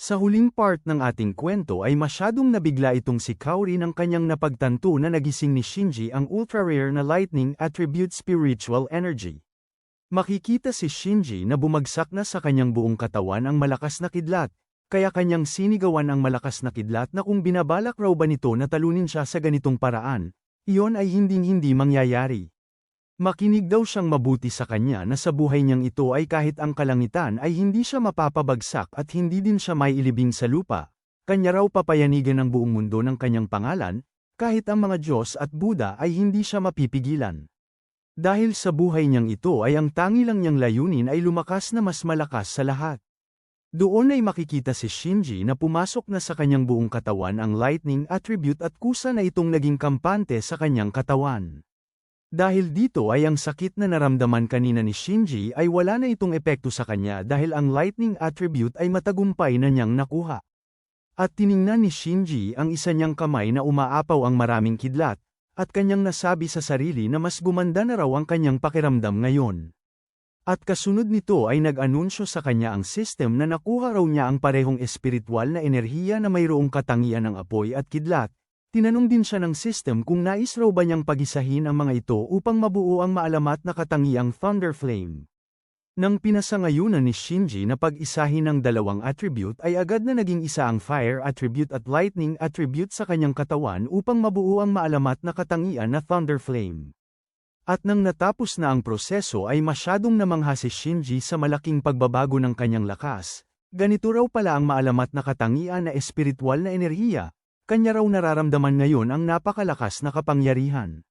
Sa huling part ng ating kwento ay masyadong nabigla itong si Kaori ng kanyang napagtanto na nagising ni Shinji ang ultra-rare na lightning attribute spiritual energy. Makikita si Shinji na bumagsak na sa kanyang buong katawan ang malakas na kidlat, kaya kanyang sinigawan ang malakas na kidlat na kung binabalak raw ba nito na talunin siya sa ganitong paraan, iyon ay hinding-hindi mangyayari. Makinig daw siyang mabuti sa kanya na sa buhay niyang ito ay kahit ang kalangitan ay hindi siya mapapabagsak at hindi din siya maiilibing sa lupa, kanya raw papayanigan ang buong mundo ng kanyang pangalan, kahit ang mga Diyos at Buddha ay hindi siya mapipigilan. Dahil sa buhay niyang ito ay ang tangi lang niyang layunin ay lumakas na mas malakas sa lahat. Doon ay makikita si Shinji na pumasok na sa kanyang buong katawan ang lightning attribute at kusa na itong naging kampante sa kanyang katawan. Dahil dito ay ang sakit na naramdaman kanina ni Shinji ay wala na itong epekto sa kanya dahil ang lightning attribute ay matagumpay na niyang nakuha. At tiningnan ni Shinji ang isa niyang kamay na umaapaw ang maraming kidlat, at kanyang nasabi sa sarili na mas gumanda na raw ang kanyang pakiramdam ngayon. At kasunod nito ay nag-anunsyo sa kanya ang system na nakuha raw niya ang parehong espiritual na enerhiya na mayroong katangian ng apoy at kidlat. Tinanong din siya ng system kung nais raw ba niyang pagisahin ang mga ito upang mabuo ang maalamat na katangiang Thunder Flame. Nang pinasangayunan ni Shinji na pag-isahin ang dalawang attribute ay agad na naging isa ang Fire attribute at Lightning attribute sa kanyang katawan upang mabuo ang maalamat na katangian na Thunder Flame. At nang natapos na ang proseso ay masyadong namangha si Shinji sa malaking pagbabago ng kanyang lakas. Ganito raw pala ang maalamat na katangian na espiritual na enerhiya. Kanya raw nararamdaman ngayon ang napakalakas na kapangyarihan.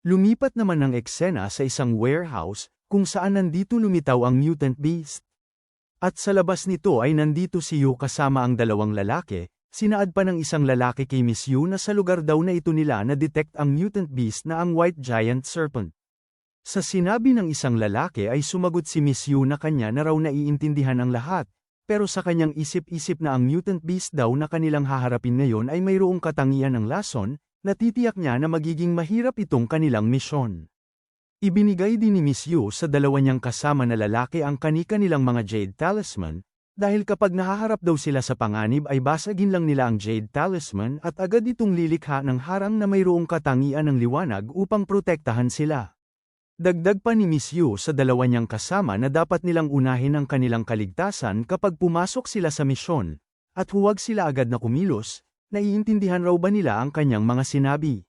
Lumipat naman ang eksena sa isang warehouse, kung saan nandito lumitaw ang mutant beast. At sa labas nito ay nandito si Yu kasama ang dalawang lalaki, sinaad pa ng isang lalaki kay Miss Yu na sa lugar daw na ito nila na-detect ang mutant beast na ang White Giant Serpent. Sa sinabi ng isang lalaki ay sumagot si Miss Yu na kanya na raw naiintindihan ang lahat. Pero sa kanyang isip-isip na ang mutant beast daw na kanilang haharapin ngayon ay mayroong katangian ng lason, natitiyak niya na magiging mahirap itong kanilang misyon. Ibinigay din ni Miss Yu sa dalawa niyang kasama na lalaki ang kani-kanilang mga Jade Talisman, dahil kapag nahaharap daw sila sa panganib ay basagin lang nila ang Jade Talisman at agad itong lilikha ng harang na mayroong katangian ng liwanag upang protektahan sila. Dagdag pa ni Miss Yu sa dalawa niyang kasama na dapat nilang unahin ang kanilang kaligtasan kapag pumasok sila sa misyon, at huwag sila agad na kumilos, naiintindihan raw ba nila ang kanyang mga sinabi.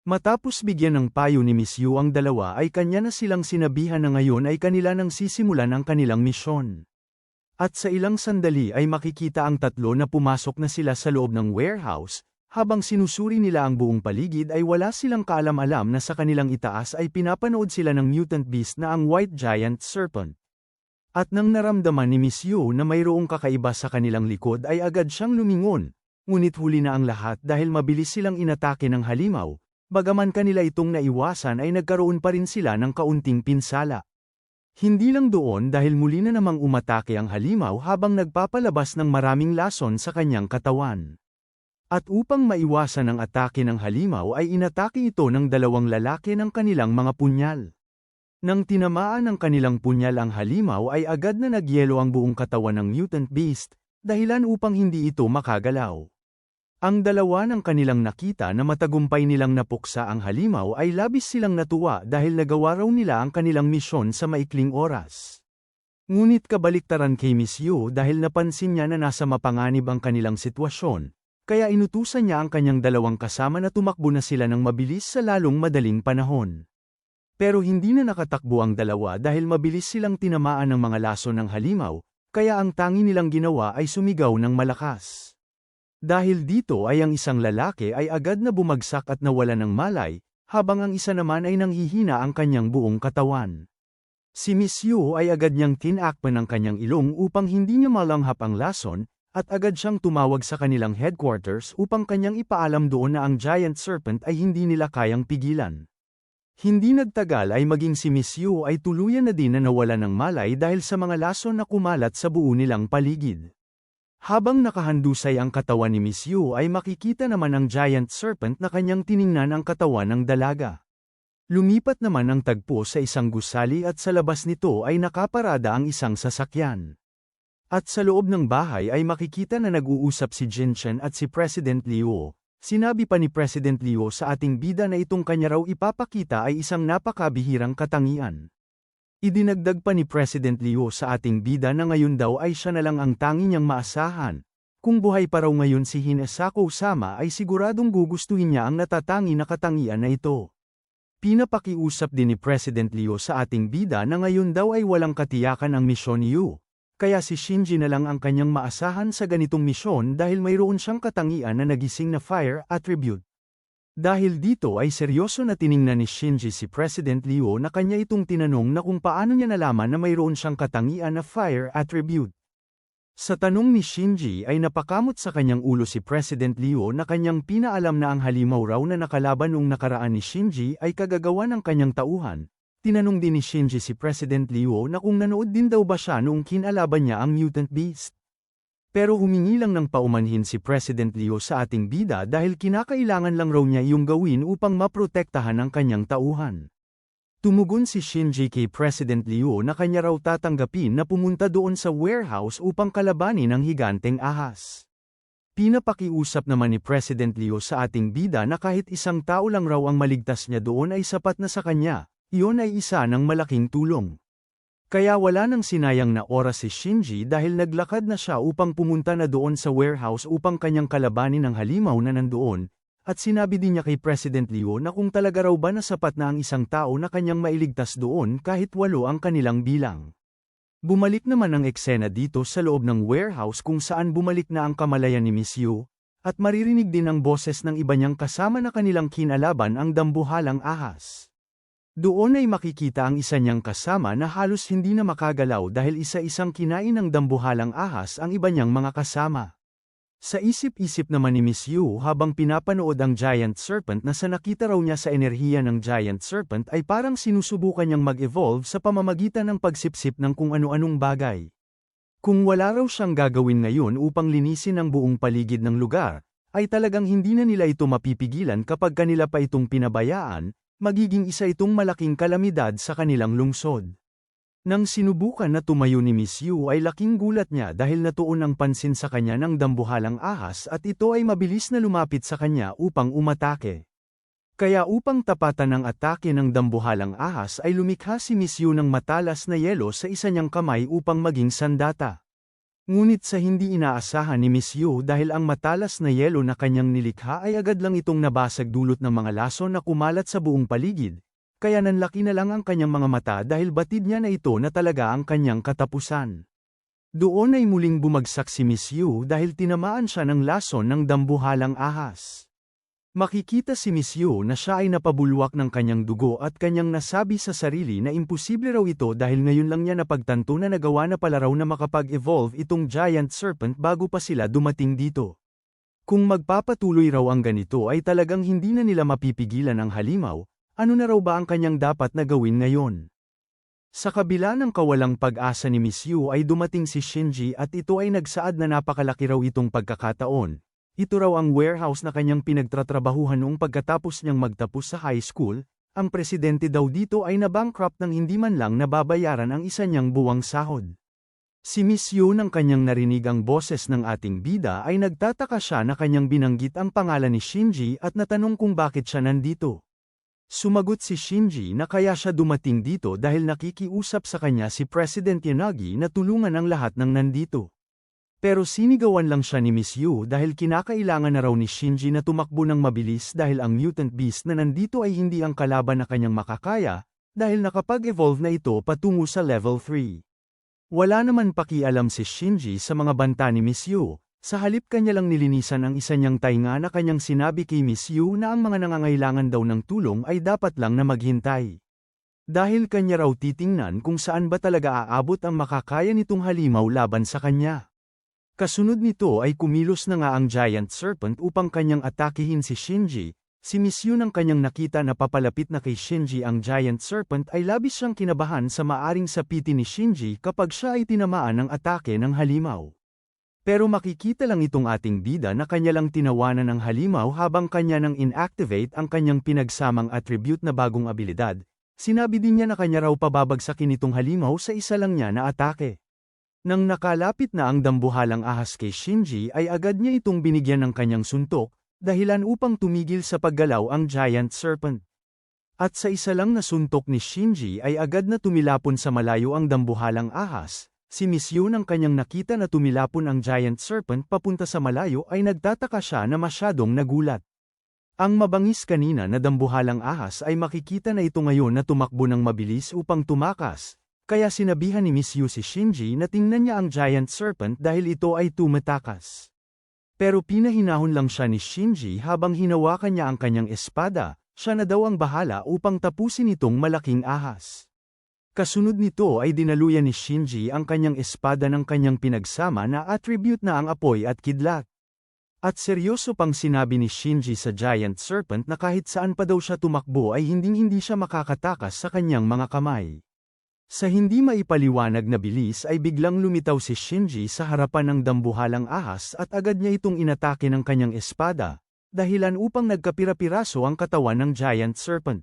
Matapos bigyan ng payo ni Miss Yu ang dalawa ay kanya na silang sinabihan na ngayon ay kanila nang sisimulan ang kanilang misyon. At sa ilang sandali ay makikita ang tatlo na pumasok na sila sa loob ng warehouse. Habang sinusuri nila ang buong paligid ay wala silang kaalam-alam na sa kanilang itaas ay pinapanood sila ng mutant beast na ang White Giant Serpent. At nang naramdaman ni Miss Yu na mayroong kakaiba sa kanilang likod ay agad siyang lumingon, ngunit huli na ang lahat dahil mabilis silang inatake ng halimaw, bagaman kanila itong naiwasan ay nagkaroon pa rin sila ng kaunting pinsala. Hindi lang doon dahil muli na namang umatake ang halimaw habang nagpapalabas ng maraming lason sa kanyang katawan. At upang maiwasan ang atake ng halimaw ay inatake ito ng dalawang lalaki ng kanilang mga punyal. Nang tinamaan ng kanilang punyal ang halimaw ay agad na nagyelo ang buong katawan ng mutant beast, dahilan upang hindi ito makagalaw. Ang dalawa ng kanilang nakita na matagumpay nilang napuksa ang halimaw ay labis silang natuwa dahil nagawa raw nila ang kanilang misyon sa maikling oras. Ngunit kabaliktaran kay Miss Yu dahil napansin niya na nasa mapanganib ang kanilang sitwasyon. Kaya inutusan niya ang kanyang dalawang kasama na tumakbo na sila ng mabilis sa lalong madaling panahon. Pero hindi na nakatakbo ang dalawa dahil mabilis silang tinamaan ng mga lason ng halimaw, kaya ang tangi nilang ginawa ay sumigaw ng malakas. Dahil dito ay ang isang lalaki ay agad na bumagsak at nawala ng malay, habang ang isa naman ay nanghihina ang kanyang buong katawan. Si Miss Yu ay agad niyang tinakpan ang kanyang ilong upang hindi niya malanghap ang lason, at agad siyang tumawag sa kanilang headquarters upang kanyang ipaalam doon na ang Giant Serpent ay hindi nila kayang pigilan. Hindi nagtagal ay maging si Miss Yu ay tuluyan na din na nawala ng malay dahil sa mga lason na kumalat sa buo nilang paligid. Habang nakahandusay ang katawan ni Miss Yu ay makikita naman ang Giant Serpent na kanyang tiningnan ang katawan ng dalaga. Lumipat naman ang tagpo sa isang gusali at sa labas nito ay nakaparada ang isang sasakyan. At sa loob ng bahay ay makikita na nag-uusap si Jinchen at si President Liu. Sinabi pa ni President Liu sa ating bida na itong kanya raw ipapakita ay isang napakabihirang katangian. Idinagdag pa ni President Liu sa ating bida na ngayon daw ay siya na lang ang tangi niyang maasahan. Kung buhay pa raw ngayon si Hinasako-sama ay siguradong gugustuhin niya ang natatangi na katangian na ito. Pinapakiusap din ni President Liu sa ating bida na ngayon daw ay walang katiyakan ang misyon ni Yu. Kaya si Shinji na lang ang kanyang maasahan sa ganitong misyon dahil mayroon siyang katangian na nagising na fire attribute. Dahil dito ay seryoso na tiningnan ni Shinji si President Liu na kanya itong tinanong na kung paano niya nalaman na mayroon siyang katangian na fire attribute. Sa tanong ni Shinji ay napakamot sa kanyang ulo si President Liu na kanyang pinaalam na ang halimaw raw na nakalaban noong nakaraan ni Shinji ay kagagawa ng kanyang tauhan. Tinanong din ni Shinji si President Liu na kung nanood din daw ba siya noong kinalaban niya ang Mutant Beast. Pero humingi lang ng paumanhin si President Liu sa ating bida dahil kinakailangan lang raw niya iyong gawin upang maprotektahan ang kanyang tauhan. Tumugon si Shinji kay President Liu na kanya raw tatanggapin na pumunta doon sa warehouse upang kalabanin ang higanteng ahas. Pinapakiusap naman ni President Liu sa ating bida na kahit isang tao lang raw ang maligtas niya doon ay sapat na sa kanya. Iyon ay isa ng malaking tulong. Kaya wala nang sinayang na oras si Shinji dahil naglakad na siya upang pumunta na doon sa warehouse upang kanyang kalabanin ang halimaw na nandoon, at sinabi din niya kay President Liu na kung talaga raw ba na sapat na ang isang tao na kanyang mailigtas doon kahit 8 ang kanilang bilang. Bumalik naman ang eksena dito sa loob ng warehouse kung saan bumalik na ang kamalayan ni Miss Yu, at maririnig din ang boses ng iba niyang kasama na kanilang kinalaban ang dambuhalang ahas. Doon ay makikita ang isa niyang kasama na halos hindi na makagalaw dahil isa-isang kinain ng dambuhalang ahas ang iba niyang mga kasama. Sa isip-isip naman ni Miss Yu habang pinapanood ang Giant Serpent na sa nakita raw niya sa enerhiya ng Giant Serpent ay parang sinusubukan niyang mag-evolve sa pamamagitan ng pagsipsip ng kung ano-anong bagay. Kung wala raw siyang gagawin ngayon upang linisin ang buong paligid ng lugar, ay talagang hindi na nila ito mapipigilan kapag kanila pa itong pinabayaan. Magiging isa itong malaking kalamidad sa kanilang lungsod. Nang sinubukan na tumayo ni Miss Yu ay laking gulat niya dahil natuon ang pansin sa kanya ng dambuhalang ahas at ito ay mabilis na lumapit sa kanya upang umatake. Kaya upang tapatan ang atake ng dambuhalang ahas ay lumikha si Miss Yu ng matalas na yelo sa isa niyang kamay upang maging sandata. Ngunit sa hindi inaasahan ni Miss Yu dahil ang matalas na yelo na kanyang nilikha ay agad lang itong nabasag dulot ng mga lason na kumalat sa buong paligid, kaya nanlaki na lang ang kanyang mga mata dahil batid niya na ito na talaga ang kanyang katapusan. Doon ay muling bumagsak si Miss Yu dahil tinamaan siya ng lason ng dambuhalang ahas. Makikita si Miss Yu na siya ay napabulwak ng kanyang dugo at kanyang nasabi sa sarili na imposible raw ito dahil ngayon lang niya napagtanto na nagawa na pala raw na makapag-evolve itong Giant Serpent bago pa sila dumating dito. Kung magpapatuloy raw ang ganito ay talagang hindi na nila mapipigilan ang halimaw, ano na raw ba ang kanyang dapat na gawin ngayon? Sa kabila ng kawalang pag-asa ni Miss Yu ay dumating si Shinji at ito ay nagsaad na napakalaki raw itong pagkakataon. Ito raw ang warehouse na kanyang pinagtatrabahuhan noong pagkatapos niyang magtapos sa high school, ang presidente daw dito ay nabankrupt nang hindi man lang nababayaran ang isa niyang buwang sahod. Si Miss Yu nang kanyang narinig ang boses ng ating bida ay nagtataka siya na kanyang binanggit ang pangalan ni Shinji at natanong kung bakit siya nandito. Sumagot si Shinji na kaya siya dumating dito dahil nakikiusap sa kanya si President Yanagi na tulungan ang lahat ng nandito. Pero sinigawan lang siya ni Miss Yu dahil kinakailangan na raw ni Shinji na tumakbo ng mabilis dahil ang Mutant Beast na nandito ay hindi ang kalaban na kanyang makakaya, dahil nakapag-evolve na ito patungo sa level 3. Wala naman pakialam si Shinji sa mga banta ni Miss Yu, sa halip kanya lang nilinisan ang isa niyang tainga na kanyang sinabi kay Miss Yu na ang mga nangangailangan daw ng tulong ay dapat lang na maghintay. Dahil kanya raw titingnan kung saan ba talaga aabot ang makakaya nitong halimaw laban sa kanya. Kasunod nito ay kumilos na nga ang Giant Serpent upang kanyang atakihin si Shinji. Si Miss Yu nang kanyang nakita na papalapit na kay Shinji ang Giant Serpent ay labis siyang kinabahan sa maaring sapitin ni Shinji kapag siya ay tinamaan ng atake ng halimaw. Pero makikita lang itong ating bida na kanya lang tinawanan ng halimaw habang kanya nang inactivate ang kanyang pinagsamang attribute na bagong abilidad. Sinabi din niya na kanya raw pababagsakin itong halimaw sa isa lang niya na atake. Nang nakalapit na ang dambuhalang ahas kay Shinji ay agad niya itong binigyan ng kanyang suntok, dahilan upang tumigil sa paggalaw ang giant serpent. At sa isa lang na suntok ni Shinji ay agad na tumilapon sa malayo ang dambuhalang ahas. Si Miss Yu nang kanyang nakita na tumilapon ang giant serpent papunta sa malayo ay nagtataka siya na masyadong nagulat. Ang mabangis kanina na dambuhalang ahas ay makikita na ito ngayon na tumakbo ng mabilis upang tumakas, kaya sinabihan ni Miss Yu si Shinji na tingnan niya ang giant serpent dahil ito ay tumatakas. Pero pinahinahon lang siya ni Shinji habang hinawakan niya ang kanyang espada, siya na daw ang bahala upang tapusin itong malaking ahas. Kasunod nito ay dinaluyan ni Shinji ang kanyang espada ng kanyang pinagsama na attribute na ang apoy at kidlat. At seryoso pang sinabi ni Shinji sa giant serpent na kahit saan pa daw siya tumakbo ay hinding-hindi siya makakatakas sa kanyang mga kamay. Sa hindi maipaliwanag na bilis ay biglang lumitaw si Shinji sa harapan ng dambuhalang ahas at agad niya itong inatake ng kanyang espada, dahilan upang nagkapira-piraso ang katawan ng giant serpent.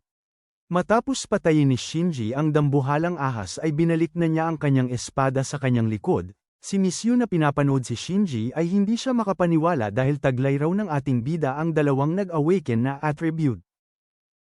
Matapos patayin ni Shinji ang dambuhalang ahas ay binalik na niya ang kanyang espada sa kanyang likod. Si Miss Yu na pinapanood si Shinji ay hindi siya makapaniwala dahil taglay raw ng ating bida ang dalawang nag-awaken na attribute.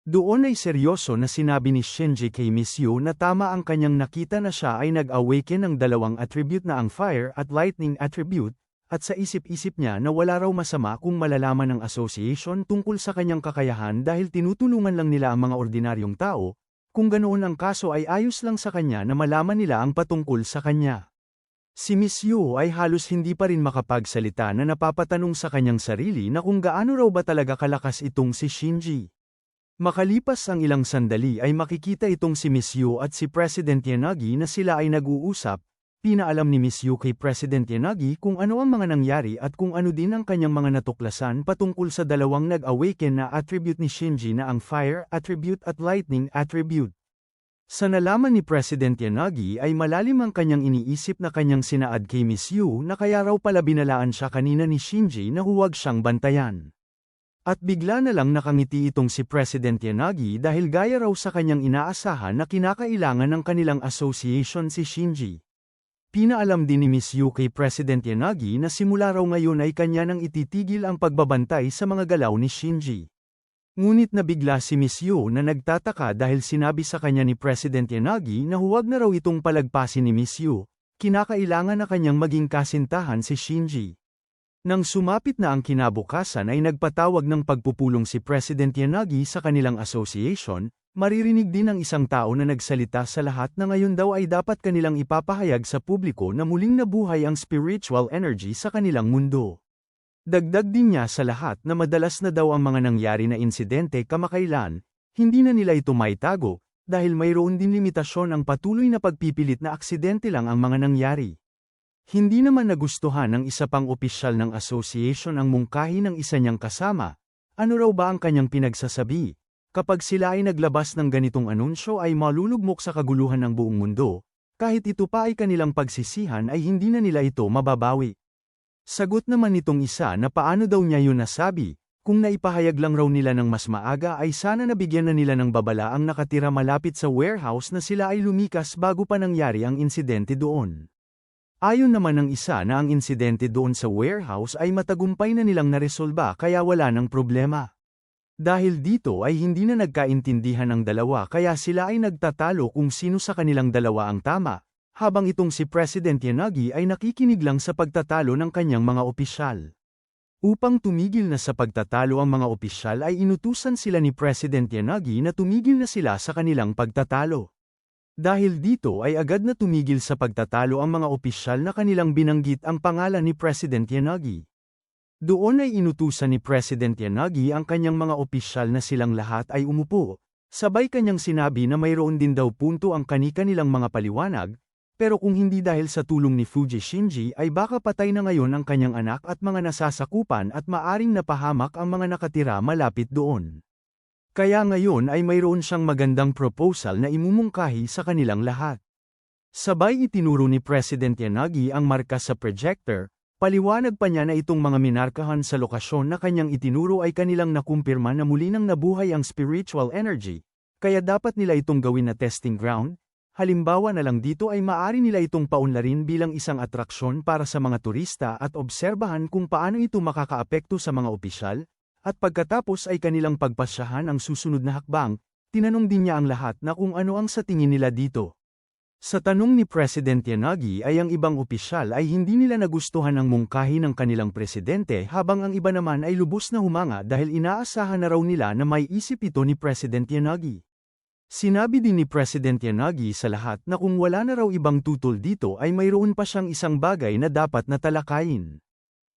Doon ay seryoso na sinabi ni Shinji kay Miss Yu na tama ang kanyang nakita na siya ay nag-awaken ng dalawang attribute na ang fire at lightning attribute, at sa isip-isip niya na wala raw masama kung malalaman ng association tungkol sa kanyang kakayahan dahil tinutulungan lang nila ang mga ordinaryong tao, kung ganoon ang kaso ay ayos lang sa kanya na malaman nila ang patungkol sa kanya. Si Miss Yu ay halos hindi pa rin makapagsalita na napapatanong sa kanyang sarili na kung gaano raw ba talaga kalakas itong si Shinji. Makalipas ang ilang sandali ay makikita itong si Miss Yu at si President Yanagi na sila ay nag-uusap. Pinaalam ni Miss Yu kay President Yanagi kung ano ang mga nangyari at kung ano din ang kanyang mga natuklasan patungkol sa dalawang nag-awaken na attribute ni Shinji na ang fire attribute at lightning attribute. Sa nalaman ni President Yanagi ay malalim ang kanyang iniisip na kanyang sinaad kay Miss Yu na kaya raw pala binalaan siya kanina ni Shinji na huwag siyang bantayan. At bigla na lang nakangiti itong si President Yanagi dahil gaya raw sa kanyang inaasahan na kinakailangan ng kanilang association si Shinji. Pinaalam din ni Miss Yu kay President Yanagi na simula raw ngayon ay kanya nang ititigil ang pagbabantay sa mga galaw ni Shinji. Ngunit nabigla si Miss Yu na nagtataka dahil sinabi sa kanya ni President Yanagi na huwag na raw itong palagpasin ni Miss Yu, kinakailangan na kanyang maging kasintahan si Shinji. Nang sumapit na ang kinabukasan ay nagpatawag ng pagpupulong si President Yanagi sa kanilang association. Maririnig din ng isang tao na nagsalita sa lahat na ngayon daw ay dapat kanilang ipapahayag sa publiko na muling nabuhay ang spiritual energy sa kanilang mundo. Dagdag din niya sa lahat na madalas na daw ang mga nangyari na insidente kamakailan, hindi na nila ito maitago, dahil mayroon din limitasyon ang patuloy na pagpipilit na aksidente lang ang mga nangyari. Hindi naman nagustuhan ng isa pang opisyal ng association ang mungkahi ng isa niyang kasama. Ano raw ba ang kanyang pinagsasabi? Kapag sila ay naglabas ng ganitong anunsyo ay malulugmok sa kaguluhan ng buong mundo, kahit ito pa ay kanilang pagsisihan ay hindi na nila ito mababawi. Sagot naman nitong isa na paano daw niya yun nasabi, kung naipahayag lang raw nila ng mas maaga ay sana nabigyan na nila ng babala ang nakatira malapit sa warehouse na sila ay lumikas bago pa nangyari ang insidente doon. Ayon naman ng isa na ang insidente doon sa warehouse ay matagumpay na nilang naresolba kaya wala ng problema. Dahil dito ay hindi na nagkaintindihan ang dalawa kaya sila ay nagtatalo kung sino sa kanilang dalawa ang tama, habang itong si President Yanagi ay nakikinig lang sa pagtatalo ng kanyang mga opisyal. Upang tumigil na sa pagtatalo ang mga opisyal ay inutusan sila ni President Yanagi na tumigil na sila sa kanilang pagtatalo. Dahil dito ay agad na tumigil sa pagtatalo ang mga opisyal na kanilang binanggit ang pangalan ni President Yanagi. Doon ay inutusan ni President Yanagi ang kanyang mga opisyal na silang lahat ay umupo, sabay kanyang sinabi na mayroon din daw punto ang kani-kanilang mga paliwanag, pero kung hindi dahil sa tulong ni Fuji Shinji ay baka patay na ngayon ang kanyang anak at mga nasasakupan at maaring napahamak ang mga nakatira malapit doon. Kaya ngayon ay mayroon siyang magandang proposal na imumungkahi sa kanilang lahat. Sabay itinuro ni President Yanagi ang marka sa projector. Paliwanag pa niya na itong mga minarkahan sa lokasyon na kanyang itinuro ay kanilang nakumpirma na muli nang nabuhay ang spiritual energy, kaya dapat nila itong gawin na testing ground, Halimbawa na lang dito ay maaari nila itong paunlarin bilang isang atraksyon para sa mga turista at obserbahan kung paano ito makakaapekto sa mga opisyal, at pagkatapos ay kanilang pagpasyahan ang susunod na hakbang. Tinanong din niya ang lahat na kung ano ang sa tingin nila dito. Sa tanong ni President Yanagi ay ang ibang opisyal ay hindi nila nagustuhan ang mungkahi ng kanilang presidente habang ang iba naman ay lubos na humanga dahil inaasahan na raw nila na may isip ito ni President Yanagi. Sinabi din ni President Yanagi sa lahat na kung wala na raw ibang tutol dito ay mayroon pa siyang isang bagay na dapat na talakayin.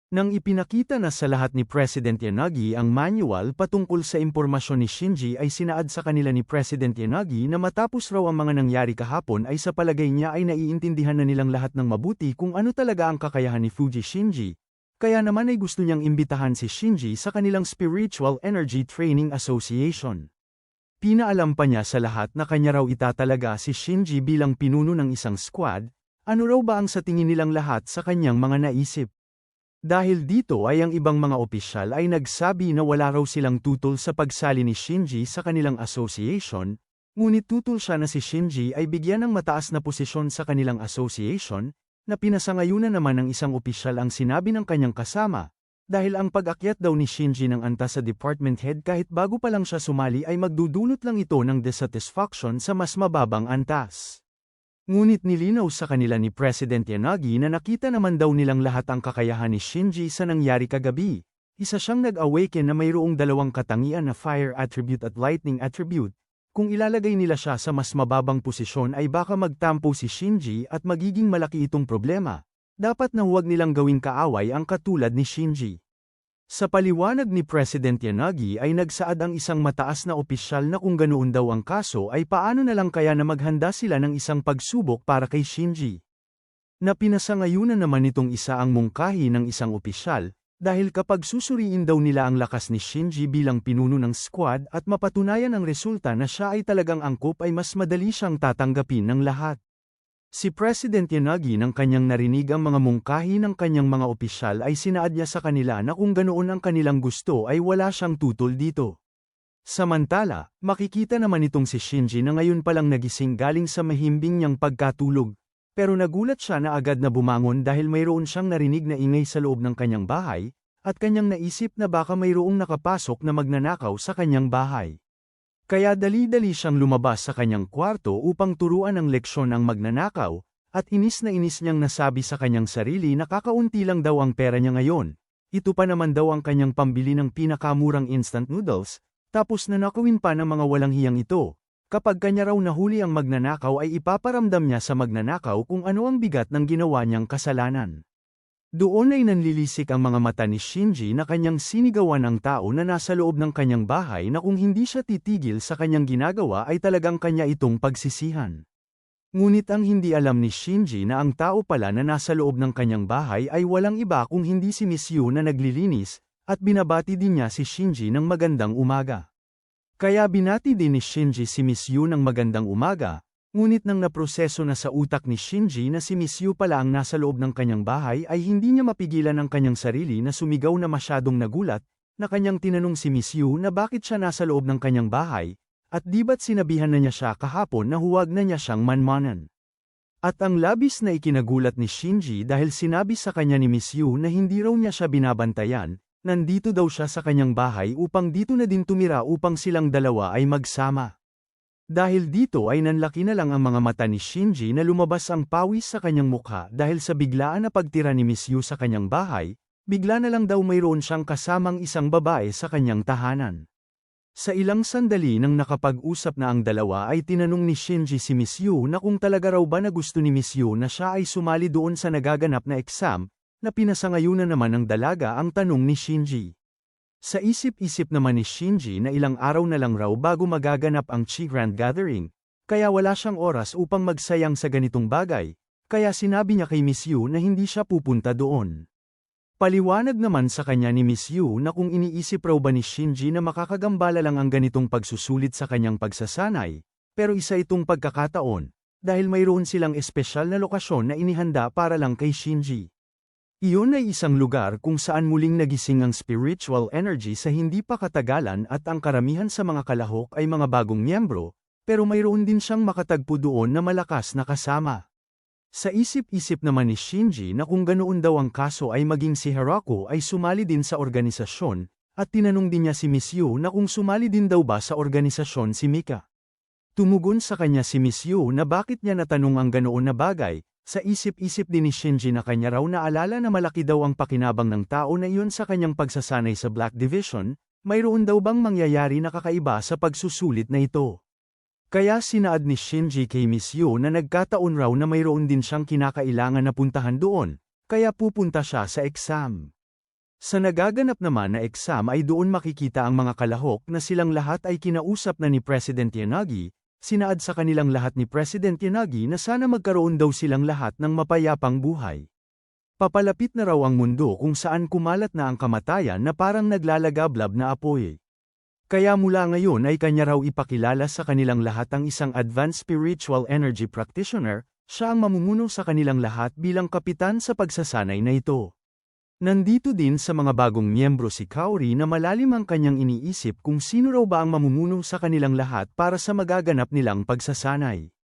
Nang ipinakita na sa lahat ni President Yanagi ang manual patungkol sa impormasyon ni Shinji ay sinaad sa kanila ni President Yanagi na matapos raw ang mga nangyari kahapon ay sa palagay niya ay naiintindihan na nilang lahat ng mabuti kung ano talaga ang kakayahan ni Fuji Shinji, kaya naman ay gusto niyang imbitahan si Shinji sa kanilang Spiritual Energy Training Association. Pinaalam pa niya sa lahat na kanya raw itatalaga si Shinji bilang pinuno ng isang squad. Ano raw ba ang sa tingin nilang lahat sa kanyang mga naisip? Dahil dito ay ang ibang mga opisyal ay nagsabi na wala raw silang tutol sa pagsali ni Shinji sa kanilang association, ngunit tutol siya na si Shinji ay bigyan ng mataas na posisyon sa kanilang association, na pinasangayunan naman ng isang opisyal ang sinabi ng kanyang kasama, dahil ang pag-akyat daw ni Shinji ng antas sa department head kahit bago pa lang siya sumali ay magdudulot lang ito ng dissatisfaction sa mas mababang antas. Ngunit nilinaw sa kanila ni President Yanagi na nakita naman daw nilang lahat ang kakayahan ni Shinji sa nangyari kagabi. Isa siyang nag-awaken na mayroong dalawang katangian na fire attribute at lightning attribute. Kung ilalagay nila siya sa mas mababang posisyon ay baka magtampo si Shinji at magiging malaki itong problema. Dapat na huwag nilang gawing kaaway ang katulad ni Shinji. Sa paliwanag ni President Yanagi ay nagsaad ang isang mataas na opisyal na kung ganoon daw ang kaso ay paano na lang kaya na maghanda sila ng isang pagsubok para kay Shinji. Na pinasangayunan naman nitong isa ang mungkahi ng isang opisyal, dahil kapag susuriin daw nila ang lakas ni Shinji bilang pinuno ng squad at mapatunayan ang resulta na siya ay talagang angkop ay mas madali siyang tatanggapin ng lahat. Si President Yanagi nang kanyang narinig ang mga mungkahi ng kanyang mga opisyal ay sinaad niya sa kanila na kung ganoon ang kanilang gusto ay wala siyang tutol dito. Samantala, makikita naman itong si Shinji na ngayon palang nagising galing sa mahimbing niyang pagkatulog, pero nagulat siya na agad na bumangon dahil mayroon siyang narinig na ingay sa loob ng kanyang bahay, at kanyang naisip na baka mayroong nakapasok na magnanakaw sa kanyang bahay. Kaya dali-dali siyang lumabas sa kanyang kwarto upang turuan ng leksyon ang magnanakaw, at inis na inis niyang nasabi sa kanyang sarili na kakaunti lang daw ang pera niya ngayon. Ito pa naman daw ang kanyang pambili ng pinakamurang instant noodles, tapos nanakawin pa ng mga walang hiyang ito. Kapag kanya raw nahuli ang magnanakaw ay ipaparamdam niya sa magnanakaw kung ano ang bigat ng ginawa niyang kasalanan. Doon ay nanlilisik ang mga mata ni Shinji na kanyang sinigawan ang tao na nasa loob ng kanyang bahay na kung hindi siya titigil sa kanyang ginagawa ay talagang kanya itong pagsisihan. Ngunit ang hindi alam ni Shinji na ang tao pala na nasa loob ng kanyang bahay ay walang iba kung hindi si Miss Yu na naglilinis, at binabati din niya si Shinji ng magandang umaga. Kaya binati din ni Shinji si Miss Yu ng magandang umaga. Ngunit nang naproseso na sa utak ni Shinji na si Miss Yu pala ang nasa loob ng kanyang bahay ay hindi niya mapigilan ang kanyang sarili na sumigaw na masyadong nagulat, na kanyang tinanong si Miss Yu na bakit siya nasa loob ng kanyang bahay, at di ba't sinabihan na niya siya kahapon na huwag na niya siyang manmanan. At ang labis na ikinagulat ni Shinji dahil sinabi sa kanya ni Miss Yu na hindi raw niya siya binabantayan, nandito daw siya sa kanyang bahay upang dito na din tumira upang silang dalawa ay magsama. Dahil dito ay nanlaki na lang ang mga mata ni Shinji na lumabas ang pawis sa kanyang mukha dahil sa biglaan na pagtira ni Miss Yu sa kanyang bahay, bigla na lang daw mayroon siyang kasamang isang babae sa kanyang tahanan. Sa ilang sandali nang nakapag-usap na ang dalawa ay tinanong ni Shinji si Miss Yu na kung talaga raw ba na gusto ni Miss Yu na siya ay sumali doon sa nagaganap na exam, na pinasangayunan naman ng dalaga ang tanong ni Shinji. Sa isip-isip naman ni Shinji na ilang araw na lang raw bago magaganap ang Chi Grand Gathering, kaya wala siyang oras upang magsayang sa ganitong bagay, kaya sinabi niya kay Miss Yu na hindi siya pupunta doon. Paliwanag naman sa kanya ni Miss Yu na kung iniisip raw ba ni Shinji na makakagambala lang ang ganitong pagsusulit sa kanyang pagsasanay, pero isa itong pagkakataon, dahil mayroon silang espesyal na lokasyon na inihanda para lang kay Shinji. Iyon ay isang lugar kung saan muling nagising ang spiritual energy sa hindi pa katagalan at ang karamihan sa mga kalahok ay mga bagong miyembro, pero mayroon din siyang makatagpo doon na malakas na kasama. Sa isip-isip naman ni Shinji na kung ganoon daw ang kaso ay maging si Hirako ay sumali din sa organisasyon, at tinanong din niya si Miss Yu na kung sumali din daw ba sa organisasyon si Mika. Tumugon sa kanya si Miss Yu na bakit niya natanong ang ganoon na bagay, sa isip-isip din ni Shinji na kanya raw naalala na malaki daw ang pakinabang ng tao na iyon sa kanyang pagsasanay sa Black Division, mayroon daw bang mangyayari na kakaiba sa pagsusulit na ito. Kaya sinaad ni Shinji kay Miss Yu na nagkataon raw na mayroon din siyang kinakailangan na puntahan doon, kaya pupunta siya sa exam. Sa nagaganap naman na exam ay doon makikita ang mga kalahok na silang lahat ay kinausap na ni President Yanagi, sinaad sa kanilang lahat ni President Yanagi na sana magkaroon daw silang lahat ng mapayapang buhay. Papalapit na raw ang mundo kung saan kumalat na ang kamatayan na parang naglalagablab na apoy. Kaya mula ngayon ay kanya raw ipakilala sa kanilang lahat ang isang advanced spiritual energy practitioner, siya ang mamumuno sa kanilang lahat bilang kapitan sa pagsasanay na ito. Nandito din sa mga bagong miyembro si Kaori na malalim ang kanyang iniisip kung sino raw ba ang mamumuno sa kanilang lahat para sa magaganap nilang pagsasanay.